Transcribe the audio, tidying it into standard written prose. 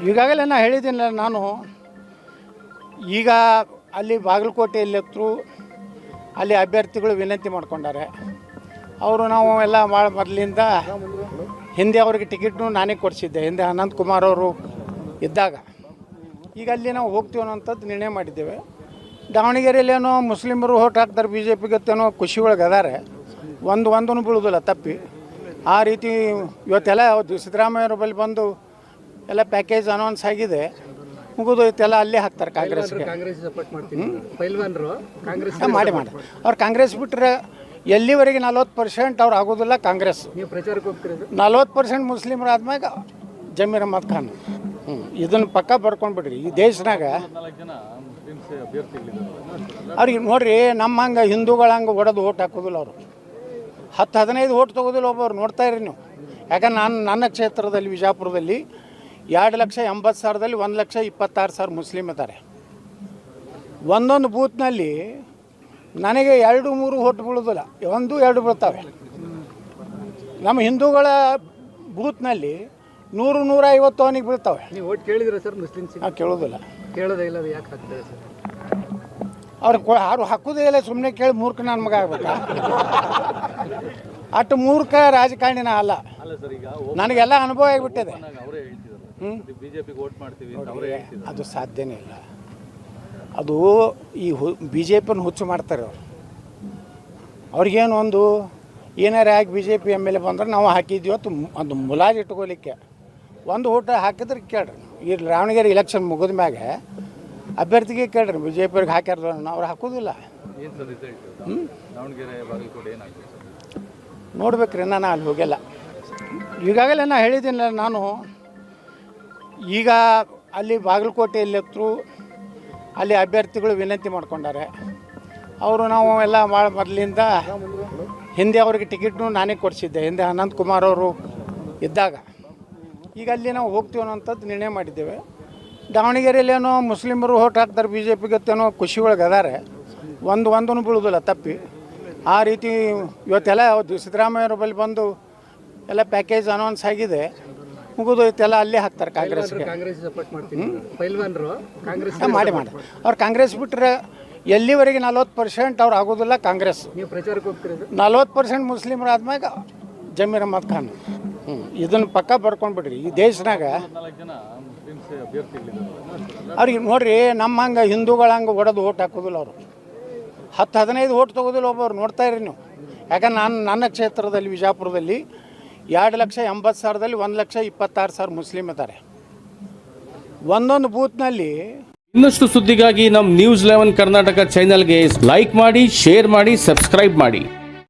ಈಗಾಗಲೇ ನಾನು ಹೇಳಿದ್ದೀನಲ್ಲ, ನಾನು ಈಗ ಅಲ್ಲಿ ಬಾಗಲಕೋಟೆಯಲ್ಲಿತ್ತು, ಅಲ್ಲಿ ಅಭ್ಯರ್ಥಿಗಳು ವಿನಂತಿ ಮಾಡ್ಕೊಂಡಾರೆ. ಅವರು ನಾವು ಎಲ್ಲ ಭಾಳ ಮೊದಲಿಂದ ಹಿಂದೆ ಅವ್ರಿಗೆ ಟಿಕೆಟ್ನು ನಾನೇ ಕೊಡಿಸಿದ್ದೆ, ಹಿಂದೆ ಅನಂತಕುಮಾರ್ ಅವರು ಇದ್ದಾಗ. ಈಗ ಅಲ್ಲಿ ನಾವು ಹೋಗ್ತೀವಿ ಅನ್ನೋಂಥದ್ದು ನಿರ್ಣಯ ಮಾಡಿದ್ದೇವೆ. ದಾವಣಗೆರೆಯಲ್ಲೇನೋ ಮುಸ್ಲಿಮರು ಓಟ್ ಹಾಕ್ತಾರೆ ಬಿ ಜೆ ಪಿಗತ್ತೇನೋ ಖುಷಿ ಒಳಗೆ ಅದಾರೆ, ಒಂದೂ ಬೀಳೋದಿಲ್ಲ ತಪ್ಪಿ. ಆ ರೀತಿ ಇವತ್ತೆಲ್ಲ ಸಿದ್ದರಾಮಯ್ಯವ್ರ ಬಳಿ ಬಂದು ಎಲ್ಲ ಪ್ಯಾಕೇಜ್ ಅನೌನ್ಸ್ ಆಗಿದೆ, ಮುಗಿದು ಇವತ್ತೆಲ್ಲ ಅಲ್ಲೇ ಹಾಕ್ತಾರೆ ಕಾಂಗ್ರೆಸ್ಗೆ. ಮಾಡಿ ಅವ್ರು ಕಾಂಗ್ರೆಸ್ ಬಿಟ್ಟರೆ ಎಲ್ಲಿವರೆಗೆ 40% ಅವ್ರು ಆಗೋದಿಲ್ಲ ಕಾಂಗ್ರೆಸ್. 40% ಮುಸ್ಲಿಮರು ಆದ್ಮ್ಯಾಗ ಜಮೀರ್ ಅಹ್ಮದ್ ಖಾನ್. ಇದನ್ನು ಪಕ್ಕ ಬರ್ಕೊಂಡ್ಬಿಡ್ರಿ. ಈ ದೇಶನಾಗ ಅವ್ರಿಗೆ ನೋಡ್ರಿ, ನಮ್ಮ ಹಂಗೆ ಹಿಂದೂಗಳಂಗೆ ಹೊಡೆದು ಓಟ್ ಹಾಕೋದಿಲ್ಲ ಅವರು. 10-15 ಓಟ್ ತೊಗೋದಿಲ್ಲ ಒಬ್ಬರು. ನೋಡ್ತಾ ಇರಿ ನೀವು. ಯಾಕಂದ್ರೆ ನನ್ನ ಕ್ಷೇತ್ರದಲ್ಲಿ ವಿಜಾಪುರದಲ್ಲಿ 2,80,000ದಲ್ಲಿ 1,26,000 ಮುಸ್ಲಿಮ್ ಇದ್ದಾರೆ. ಒಂದೊಂದು ಬೂತ್ನಲ್ಲಿ ನನಗೆ 2-3 ಓಟ್ ಬೀಳೋದಿಲ್ಲ, 1-2 ಬೀಳ್ತಾವೆ. ನಮ್ಮ ಹಿಂದೂಗಳ ಬೂತ್ನಲ್ಲಿ 100-150 ಅವನಿಗೆ ಬೀಳ್ತಾವೆ. ನೀವು ಓಟ್ ಕೇಳಿದ್ರೆ ಸರ್ ಮುಸ್ಲಿಮ್ಸ್? ಕೇಳೋದಿಲ್ಲ. ಕೇಳೋದೇ ಇಲ್ಲ, ಯಾಕೆ ಹಾಕ್ತಾರೆ ಸರ್? ಅವ್ರು ಯಾರು ಹಾಕೋದೇ ಇಲ್ಲ, ಸುಮ್ಮನೆ ಕೇಳಿ ಮೂರ್ಖ ನನ್ನ ಮಗ ಆಗ್ಬೇಕಾ? ಅಷ್ಟು ಮೂರ್ಖ ರಾಜಕಾರಣಿನ ಅಲ್ಲ. ನನಗೆಲ್ಲ ಅನುಭವ ಆಗಿಬಿಟ್ಟಿದೆ. ಅದು ಸಾಧ್ಯನೇ ಇಲ್ಲ. ಅದು ಈ ಬಿ ಜೆ ಪಿನ ಹುಚ್ಚು ಮಾಡ್ತಾರೆ ಅವರು. ಅವ್ರಿಗೇನು ಒಂದು ಏನಾರ ಆಗಿ B J P M L A ಬಂದ್ರೆ ನಾವು ಹಾಕಿದ್ವಿ ಅಂತ ಒಂದು ಮುಲಾಜ್ ಇಟ್ಕೋಲಿಕ್ಕೆ. ಒಂದು ಓಟ ಹಾಕಿದ್ರೆ ಕೇಳ್ರಿ, ಈ ದಾವಣಗೆರೆ ಇಲೆಕ್ಷನ್ ಮುಗಿದ ಮ್ಯಾಗ ಅಭ್ಯರ್ಥಿಗೆ ಕೇಳ್ರಿ, ಬಿ ಜೆ ಪಿಯವ್ರಿಗೆ ಹಾಕ್ಯಾರ ಅವ್ರು ಹಾಕೋದಿಲ್ಲ. ನೋಡ್ಬೇಕ್ರಿ, ನಾನು ಅಲ್ಲಿ ಹೋಗಿಲ್ಲ. ಈಗಾಗಲೇ ನಾನು ಹೇಳಿದ್ದೀನಲ್ಲ, ನಾನು ಈಗ ಅಲ್ಲಿ ಬಾಗಲಕೋಟೆಯಲ್ಲಿತ್ತು, ಅಲ್ಲಿ ಅಭ್ಯರ್ಥಿಗಳು ವಿನಂತಿ ಮಾಡ್ಕೊಂಡಾರೆ. ಅವರು ನಾವು ಎಲ್ಲ ಭಾಳ ಮೊದಲಿಂದ ಹಿಂದೆ ಅವ್ರಿಗೆ ಟಿಕೆಟ್ನು ನಾನೇ ಕೊಡಿಸಿದ್ದೆ, ಹಿಂದೆ ಅನಂತಕುಮಾರ್ ಅವರು ಇದ್ದಾಗ. ಈಗ ಅಲ್ಲಿ ನಾವು ಹೋಗ್ತೀವಿ ಅನ್ನೋಂಥದ್ದು ನಿರ್ಣಯ ಮಾಡಿದ್ದೇವೆ. ದಾವಣಗೆರೆಯಲ್ಲೇನೋ ಮುಸ್ಲಿಮರು ಓಟ್ ಹಾಕ್ತಾರೆ ಬಿ ಜೆ ಪಿಗತ್ತೇನೋ ಖುಷಿ ಒಳಗೆ ಅದಾರೆ, ಒಂದೂ ಬೀಳೋದಿಲ್ಲ ತಪ್ಪಿ. ಆ ರೀತಿ ಇವತ್ತೆಲ್ಲ ಸಿದ್ದರಾಮಯ್ಯವ್ರ ಬಳಿ ಬಂದು ಎಲ್ಲ ಪ್ಯಾಕೇಜ್ ಅನೌನ್ಸ್ ಆಗಿದೆ, ಮುಗಿದು ಇವತ್ತೆಲ್ಲ ಅಲ್ಲೇ ಹಾಕ್ತಾರೆ ಕಾಂಗ್ರೆಸ್ಗೆ. ಮಾಡಿ ಅವ್ರು ಕಾಂಗ್ರೆಸ್ ಬಿಟ್ಟರೆ ಎಲ್ಲಿವರೆಗೆ 40% ಅವ್ರು ಆಗೋದಿಲ್ಲ ಕಾಂಗ್ರೆಸ್. 40% ಮುಸ್ಲಿಮರು ಆದ್ಮ್ಯಾಗ ಜಮೀರ್ ಅಹ್ಮದ್ ಖಾನ್. ಇದನ್ನು ಪಕ್ಕ ಬರ್ಕೊಂಡ್ಬಿಡ್ರಿ. ಈ ದೇಶನಾಗ ಅವ್ರಿಗೆ ನೋಡ್ರಿ, ನಮ್ಮ ಹಂಗೆ ಹಿಂದೂಗಳಂಗೆ ಹೊಡೆದು ಓಟ್ ಹಾಕೋದಿಲ್ಲ ಅವರು. 10-15 ಓಟ್ ತೊಗೋದಿಲ್ಲ ಒಬ್ಬರು. ನೋಡ್ತಾ ಇರಿ ನೀವು. ಯಾಕಂದ್ರೆ ನನ್ನ ಕ್ಷೇತ್ರದಲ್ಲಿ ವಿಜಾಪುರದಲ್ಲಿ 2,80,000ದಲ್ಲಿ 1,26,000 ಮುಸ್ಲಿಮ್ ಇದ್ದಾರೆ. ಒಂದೊಂದು ಬೂತ್ನಲ್ಲಿ. ಇನ್ನಷ್ಟು ಸುದ್ದಿಗಾಗಿ ನಮ್ಮ ನ್ಯೂಸ್ 11 ಕರ್ನಾಟಕ ಚಾನೆಲ್ಗೆ ಲೈಕ್ ಮಾಡಿ, ಶೇರ್ ಮಾಡಿ, ಸಬ್ಸ್ಕ್ರೈಬ್ ಮಾಡಿ.